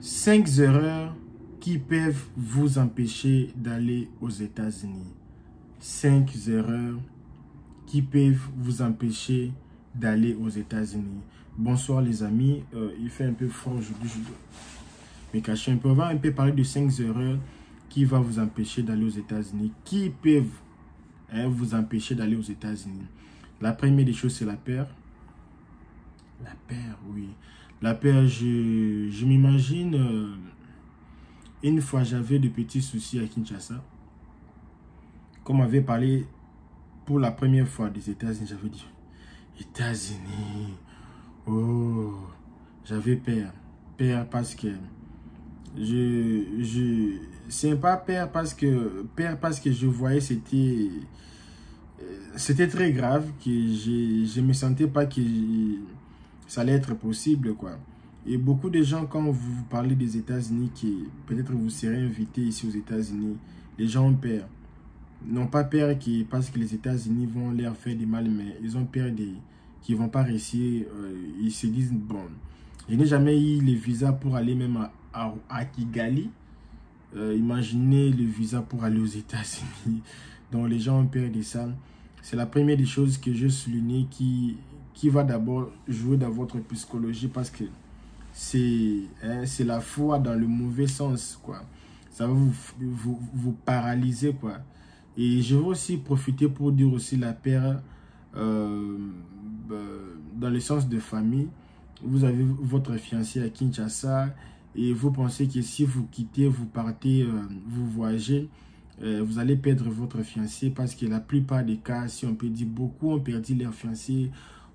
5 erreurs qui peuvent vous empêcher d'aller aux États-Unis. 5 erreurs qui peuvent vous empêcher d'aller aux États-Unis. Bonsoir les amis, il fait un peu froid aujourd'hui, je dois me cacher un peu. On va un peu parler de 5 erreurs qui vont vous empêcher d'aller aux États-Unis, qui peuvent vous empêcher d'aller aux États-Unis. La première des choses, c'est la peur. La peur, oui. La peur, je m'imagine, une fois j'avais de petits soucis à Kinshasa. Comme on avait parlé pour la première fois des États-Unis, j'avais dit, États-Unis, oh, j'avais peur. Peur parce que, c'est pas peur parce que je voyais c'était très grave, que je me sentais pas que ça allait être possible, quoi. Et beaucoup de gens, quand vous parlez des États-Unis, que peut-être vous serez invité ici aux États-Unis, les gens ont peur. N'ont pas peur parce que les États-Unis vont leur faire du mal, mais ils ont peur qu'ils ne vont pas réussir. Ils se disent, bon, je n'ai jamais eu le visa pour aller même à Kigali. Imaginez le visa pour aller aux États-Unis. Donc les gens ont peur de ça. C'est la première des choses que je souligne qui va d'abord jouer dans votre psychologie, parce que c'est la foi dans le mauvais sens, quoi. Ça va vous paralyser, quoi. Et je veux aussi profiter pour dire aussi la peur dans le sens de famille. Vous avez votre fiancé à Kinshasa et vous pensez que si vous quittez, vous partez, vous voyagez, vous allez perdre votre fiancé, parce que la plupart des cas, si on peut dire, beaucoup ont perdu leur fiancé,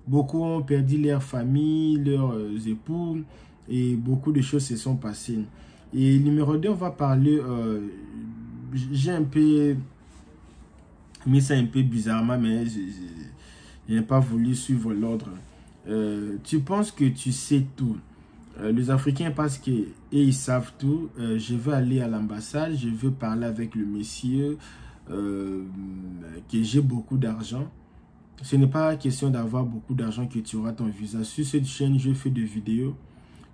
beaucoup ont perdu leur famille, leurs époux, et beaucoup de choses se sont passées. Et numéro 2, on va parler, j'ai un peu mis ça un peu bizarrement, mais je n'ai pas voulu suivre l'ordre. Tu penses que tu sais tout. Les Africains, parce que ils savent tout. Je veux aller à l'ambassade, je veux parler avec le monsieur, que j'ai beaucoup d'argent. Ce n'est pas question d'avoir beaucoup d'argent que tu auras ton visa. Sur cette chaîne, je fais des vidéos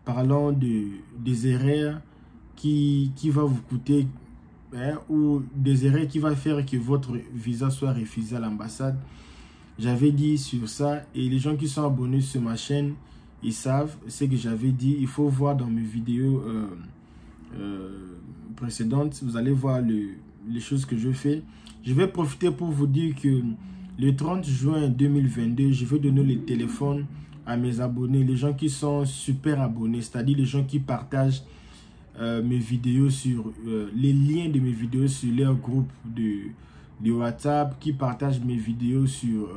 parlant des erreurs qui va vous coûter, ou des erreurs qui va faire que votre visa soit refusé à l'ambassade. J'avais dit sur ça, et les gens qui sont abonnés sur ma chaîne, ils savent ce que j'avais dit. Il faut voir dans mes vidéos précédentes, vous allez voir les choses que je fais. Je vais profiter pour vous dire que le 30 juin 2022, je vais donner le téléphone à mes abonnés, les gens qui sont super abonnés, c'est-à-dire les gens qui partagent mes vidéos sur les liens de mes vidéos sur leur groupe de WhatsApp, qui partagent mes vidéos sur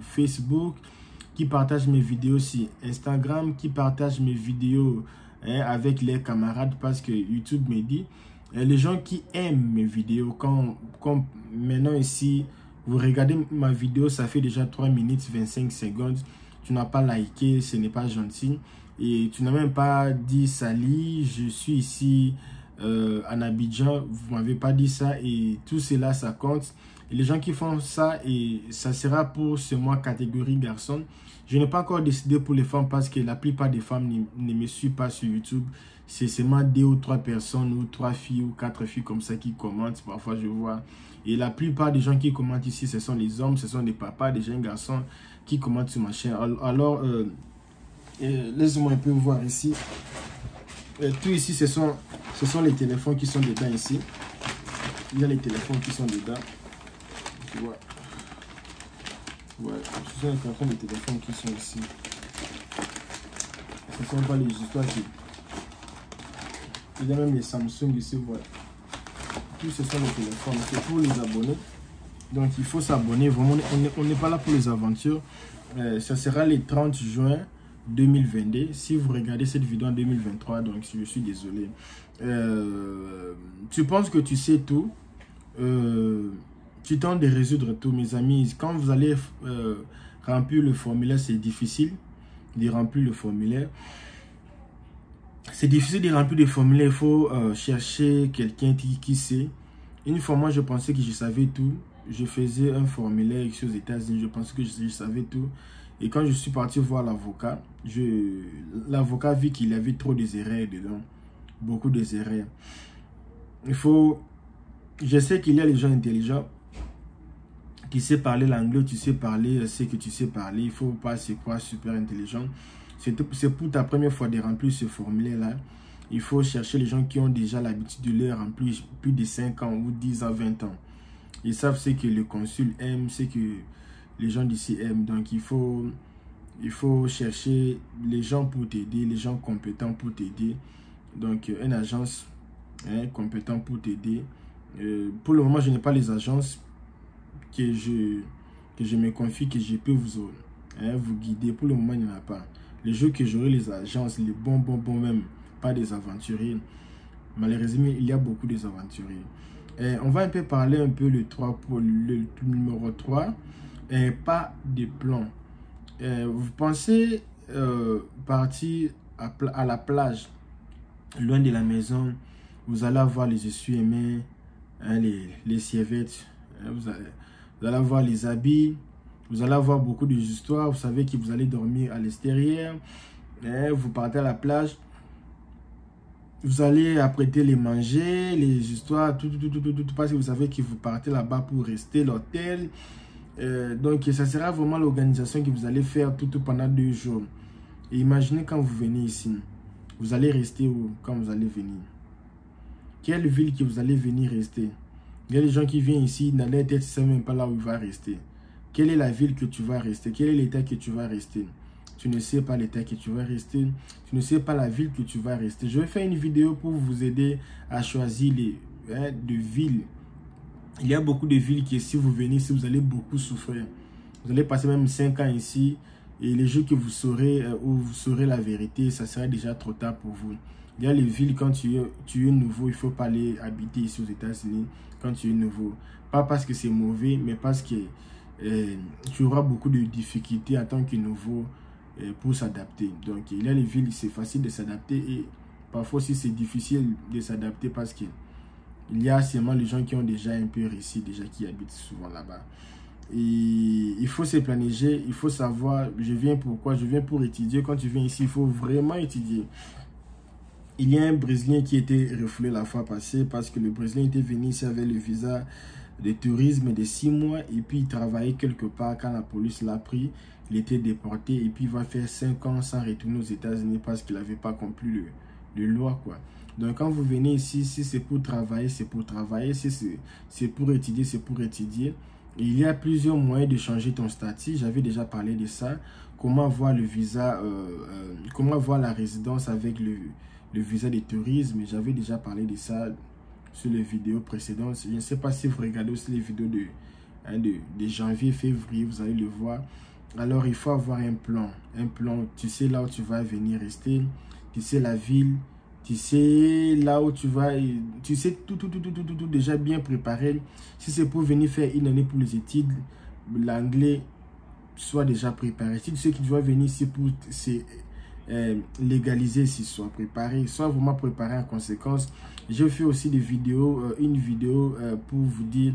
Facebook, qui partagent mes vidéos sur Instagram, qui partagent mes vidéos avec les camarades, parce que YouTube me dit, les gens qui aiment mes vidéos, comme maintenant ici, vous regardez ma vidéo, ça fait déjà 3 minutes 25 secondes, tu n'as pas liké, ce n'est pas gentil. Et tu n'as même pas dit salut, je suis ici en Abidjan, vous m'avez pas dit ça, et tout cela, ça compte. Et les gens qui font ça, et ça sera pour ce mois catégorie garçon. Je n'ai pas encore décidé pour les femmes, parce que la plupart des femmes ne me suivent pas sur YouTube. C'est seulement 2 ou 3 personnes, ou 3 filles ou 4 filles comme ça qui commentent. Parfois je vois. Et la plupart des gens qui commentent ici, ce sont les hommes, ce sont des papas, des jeunes garçons qui commentent sur ma chaîne. Alors, laisse-moi un peu voir ici. Tout ici, ce sont les téléphones qui sont dedans ici. Il y a les téléphones qui sont dedans. Tu vois. Ouais, ce sont les cartons de téléphones qui sont ici. Ce ne sont pas les histoires qui... Il y a même les Samsung ici, voilà. Tous ce sont les téléphones. C'est pour les abonnés. Donc il faut s'abonner. Vraiment, on n'est pas là pour les aventures. Ça sera le 30 juin 2022. Si vous regardez cette vidéo en 2023, donc je suis désolé. Tu penses que tu sais tout. Tu tentes de résoudre tout, mes amis. Quand vous allez remplir le formulaire, c'est difficile de remplir le formulaire. C'est difficile de remplir des formulaires. Il faut chercher quelqu'un qui sait. Une fois, moi, je pensais que je savais tout. Je faisais un formulaire ici aux États-Unis. Je pensais que je savais tout. Et quand je suis parti voir l'avocat, l'avocat vit qu'il y avait trop des erreurs dedans. beaucoup des erreurs. Je sais qu'il y a les gens intelligents qui savent parler l'anglais, tu sais parler ce que tu sais parler. Il ne faut pas se croire super intelligent. C'est pour ta première fois de remplir ce formulaire-là. Il faut chercher les gens qui ont déjà l'habitude de le remplir plus de 5 ans ou 10 ans, 20 ans. Ils savent ce que le consul aime, ce que les gens d'ici aiment. Donc, il faut chercher les gens pour t'aider, les gens compétents pour t'aider. Donc, une agence compétente pour t'aider. Pour le moment, je n'ai pas les agences que je me confie, que je peux vous guider. Pour le moment, il n'y en a pas. Les jours que j'aurai les agences, les bons même, pas des aventuriers. Malheureusement, il y a beaucoup des aventuriers. On va un peu parler le numéro 3. Pas de plan. Vous pensez partir à la plage, loin de la maison, vous allez avoir les essuie-mains, les serviettes, vous allez avoir les habits, vous allez avoir beaucoup d'histoires, vous savez que vous allez dormir à l'extérieur, vous partez à la plage, vous allez apprêter les manger, les histoires, tout, parce que vous savez que vous partez là-bas pour rester l'hôtel. Donc, ça sera vraiment l'organisation que vous allez faire tout pendant 2 jours. Et imaginez quand vous venez ici, vous allez rester où quand vous allez venir? Quelle ville que vous allez venir rester? Il y a des gens qui viennent ici, dans leur tête, ils ne savent même pas là où il va rester. Quelle est la ville que tu vas rester? Quel est l'état que tu vas rester? Tu ne sais pas l'état que tu vas rester. Tu ne sais pas la ville que tu vas rester. Je vais faire une vidéo pour vous aider à choisir de villes. Il y a beaucoup de villes qui, si vous venez ici, vous allez beaucoup souffrir. Vous allez passer même 5 ans ici. Et les jours que vous saurez, où vous saurez la vérité, ça sera déjà trop tard pour vous. Il y a les villes, quand tu es nouveau, il ne faut pas aller habiter ici aux États-Unis quand tu es nouveau. Pas parce que c'est mauvais, mais parce que tu auras beaucoup de difficultés en tant que nouveau pour s'adapter. Donc, il y a les villes, c'est facile de s'adapter et parfois aussi c'est difficile de s'adapter parce que il y a seulement les gens qui ont déjà un peu réussi, déjà qui habitent souvent là-bas. Et il faut se planifier, il faut savoir, je viens pourquoi, je viens pour étudier. Quand tu viens ici, il faut vraiment étudier. Il y a un Brésilien qui était refoulé la fois passée parce que le Brésilien était venu ici avec le visa de tourisme de 6 mois et puis il travaillait quelque part. Quand la police l'a pris, il était déporté et puis il va faire 5 ans sans retourner aux États-Unis parce qu'il n'avait pas compris le loi, quoi. Donc quand vous venez ici, si c'est pour travailler, c'est pour travailler. Si c'est pour étudier, c'est pour étudier. Et il y a plusieurs moyens de changer ton statut. J'avais déjà parlé de ça. Comment avoir le visa, comment avoir la résidence avec le visa de tourisme. J'avais déjà parlé de ça sur les vidéos précédentes. Je ne sais pas si vous regardez aussi les vidéos de janvier, février, vous allez le voir. Alors il faut avoir un plan. Un plan, tu sais là où tu vas venir rester. Tu sais la ville. Tu sais là où tu vas, tu sais tout déjà bien préparé. Si c'est pour venir faire une année pour les études, l'anglais soit déjà préparé. Si tu sais que tu vas venir ici pour légaliser, si soit préparé, soit vraiment préparé en conséquence. Je fais aussi des vidéos, une vidéo pour vous dire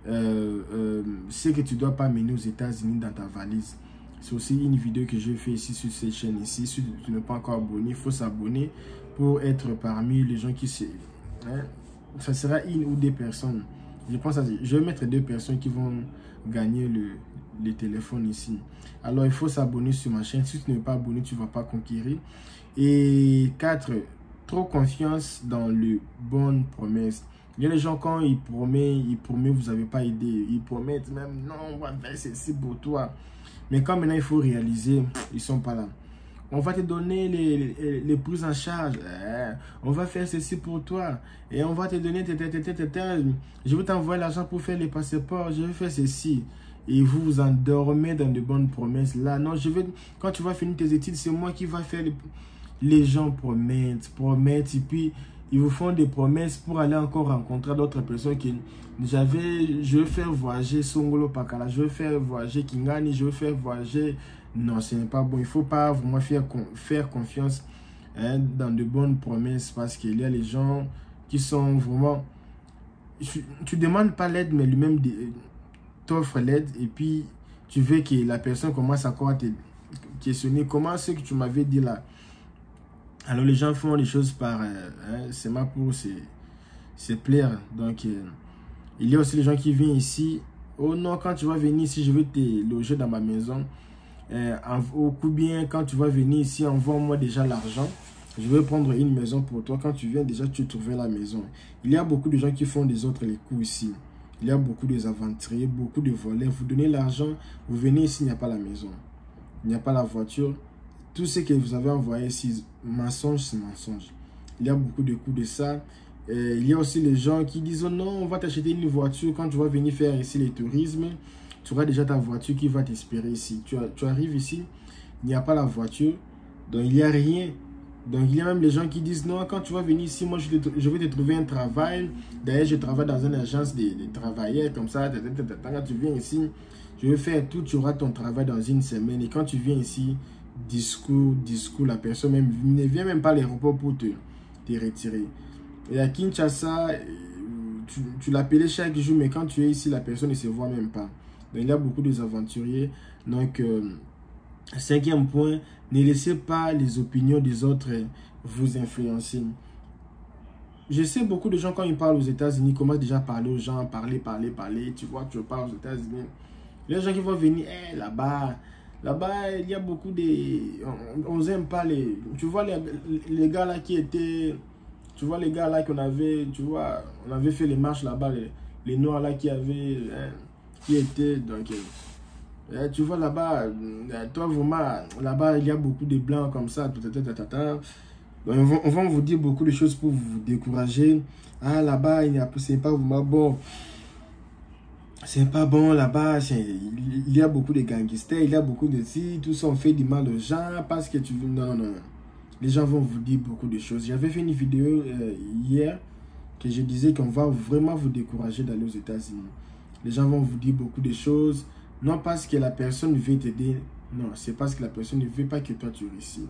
ce que tu ne dois pas mener aux États-Unis dans ta valise. C'est aussi une vidéo que je fais ici sur cette chaîne ici. Si tu n'es pas encore abonné, il faut s'abonner pour être parmi les gens qui se... ça sera 1 ou 2 personnes. Je pense que je vais mettre 2 personnes qui vont gagner le téléphone ici. Alors, il faut s'abonner sur ma chaîne. Si tu n'es pas abonné, tu ne vas pas conquérir. Et 4, trop confiance dans les bonnes promesses. Il y a des gens, quand ils promettent, vous n'avez pas aidé. Ils promettent même, non, on va faire ceci pour toi. Mais quand maintenant il faut réaliser, ils ne sont pas là. On va te donner les prises en charge. On va faire ceci pour toi. Et on va te donner... Je vais t'envoyer l'argent pour faire les passeports. Je vais faire ceci. Et vous vous endormez dans de bonnes promesses. Là, non, quand tu vas finir tes études, c'est moi qui va faire... Les gens promettent. Et puis, ils vous font des promesses pour aller encore rencontrer d'autres personnes qui... Je vais faire voyager Songolo Pakala. Je vais faire voyager Kingani. Je vais faire voyager... Non, ce n'est pas bon. Il ne faut pas vraiment faire confiance dans de bonnes promesses parce qu'il y a les gens qui sont vraiment... Tu ne demandes pas l'aide, mais lui-même t'offre l'aide et puis tu veux que la personne commence encore à te questionner. Comment ce que tu m'avais dit là, Alors les gens font les choses par seulement pour se plaire. Donc il y a aussi les gens qui viennent ici. Oh non, quand tu vas venir ici, je vais te loger dans ma maison. Au coup bien, quand tu vas venir ici, envoie-moi déjà l'argent. Je vais prendre une maison pour toi. Quand tu viens, déjà, tu trouves la maison. Il y a beaucoup de gens qui font des autres les coups ici. Il y a beaucoup d'aventuriers, beaucoup de voleurs. Vous donnez l'argent, vous venez ici, il n'y a pas la maison. Il n'y a pas la voiture. Tout ce que vous avez envoyé ici, mensonge, c'est mensonge. Il y a beaucoup de coups de ça. Il y a aussi les gens qui disent, oh non, on va t'acheter une voiture. Quand tu vas venir faire ici le tourisme, tu auras déjà ta voiture qui va t'espérer ici. Tu arrives ici, il n'y a pas la voiture, donc il n'y a rien. Donc il y a même les gens qui disent, non, quand tu vas venir ici, moi je vais te trouver un travail. D'ailleurs, je travaille dans une agence de travailleurs comme ça. Quand tu viens ici, je vais faire tout, tu auras ton travail dans une semaine. Et quand tu viens ici, discours, la personne même, ne vient même pas à l'aéroport pour te retirer. Et à Kinshasa, tu l'appelais chaque jour, mais quand tu es ici, la personne ne se voit même pas. Donc, il y a beaucoup d'aventuriers. Donc, cinquième point, ne laissez pas les opinions des autres vous influencer. Je sais beaucoup de gens, quand ils parlent aux États-Unis, commencent déjà à parler aux gens, parler. Tu vois, tu parles aux États-Unis. Les gens qui vont venir, là-bas, il y a beaucoup de... On n'aime pas les... Tu vois, les gars là qui étaient... Tu vois, les gars là qu'on avait... Tu vois, on avait fait les marches là-bas, les noirs là qui avaient... qui étaient... Donc, tu vois là-bas, toi vraiment, là-bas, il y a beaucoup de blancs comme ça. On va vous dire beaucoup de choses pour vous décourager. Ah, là-bas, c'est pas vraiment bon. C'est pas bon là-bas. Il y a beaucoup de gangsters, il y a beaucoup de... Si tout ça, on fait du mal aux gens parce que tu... Non. Les gens vont vous dire beaucoup de choses. J'avais fait une vidéo hier que je disais qu'on va vraiment vous décourager d'aller aux États-Unis. Les gens vont vous dire beaucoup de choses. Non parce que la personne veut t'aider. Non, c'est parce que la personne ne veut pas que toi tu réussisses.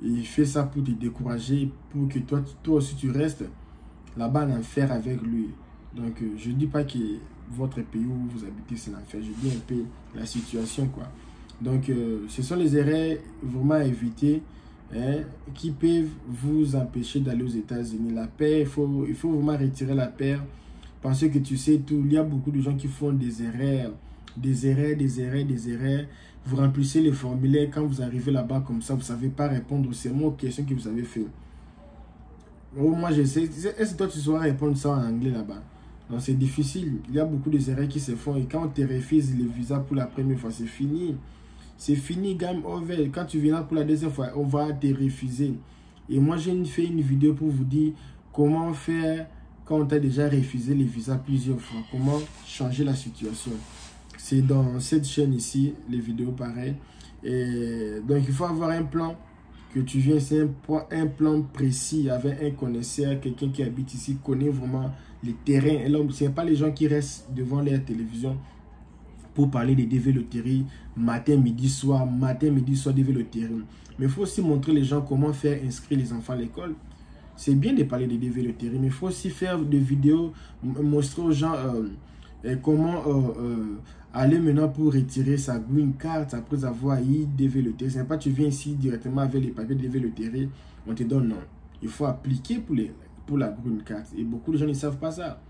Il fait ça pour te décourager, pour que toi aussi tu restes là-bas en enfer avec lui. Donc, je ne dis pas que votre pays où vous habitez, c'est l'enfer. Je dis un peu la situation, quoi. Donc, ce sont les erreurs vraiment à éviter qui peuvent vous empêcher d'aller aux États-Unis. La paix, il faut vraiment retirer la paix parce que tu sais tout. Il y a beaucoup de gens qui font des erreurs. Des erreurs. Vous remplissez les formulaires. Quand vous arrivez là-bas comme ça, vous ne savez pas répondre seulement aux questions que vous avez faites. Oh, moi, je sais. Est-ce que toi, tu sauras répondre ça en anglais là-bas? Donc, c'est difficile. Il y a beaucoup d'erreurs qui se font. Et quand on te refuse le visa pour la première fois, c'est fini. C'est fini, game over. Quand tu viendras pour la deuxième fois, on va te refuser. Et moi, j'ai fait une vidéo pour vous dire comment faire quand on t'a déjà refusé les visas plusieurs fois. Comment changer la situation. C'est dans cette chaîne ici, les vidéos pareilles. Et donc, il faut avoir un plan que tu viens. C'est un plan précis avec un connaisseur, quelqu'un qui habite ici, connaît vraiment les terrains. Et là, ce n'est pas les gens qui restent devant leur télévision pour parler des DV loterie matin, midi, soir, DV loterie. Mais il faut aussi montrer les gens comment faire inscrire les enfants à l'école. C'est bien de parler des DV loterie, mais il faut aussi faire des vidéos, montrer aux gens comment aller maintenant pour retirer sa green card après avoir eu DV loterie. C'est pas tu viens ici directement avec les papiers de DV loterie, on te donne non. Il faut appliquer pour la green card. Et beaucoup de gens ne savent pas ça.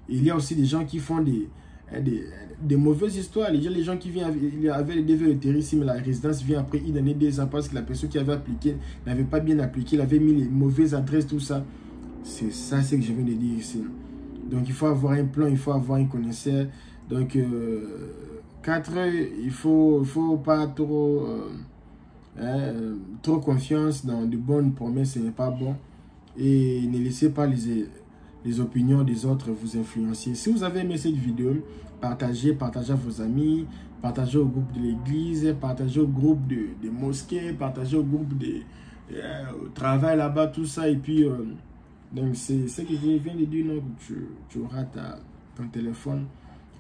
Et il y a aussi des gens qui font des mauvaises histoires. Il y a les gens qui viennent avec les DV loterie ici, mais la résidence vient après une année, 2 ans parce que la personne qui avait appliqué n'avait pas bien appliqué, il avait mis les mauvaises adresses, tout ça. C'est ça, c'est que je viens de dire ici. Donc, il faut avoir un plan, il faut avoir un connaisseur. Donc, 4 heures, il ne faut pas trop confiance dans de bonnes promesses, ce n'est pas bon. Et ne laissez pas les opinions des autres vous influencer. Si vous avez aimé cette vidéo, partagez à vos amis, partagez au groupe de l'église, partagez au groupe de mosquées, partagez au groupe au travail là-bas, tout ça. Et puis, donc c'est ce que je viens de dire, non, tu auras ton téléphone.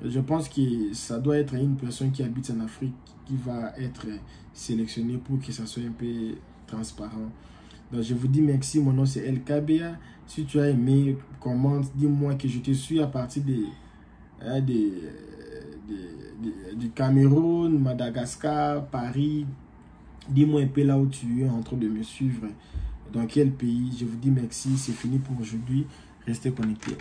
Je pense que ça doit être une personne qui habite en Afrique qui va être sélectionnée pour que ça soit un peu transparent. Donc je vous dis merci, mon nom c'est LKBA. Si tu as aimé, commente, dis-moi que je te suis à partir du Cameroun, Madagascar, Paris. Dis-moi un peu là où tu es en train de me suivre. dans quel pays. Je vous dis merci, c'est fini pour aujourd'hui. Restez connectés.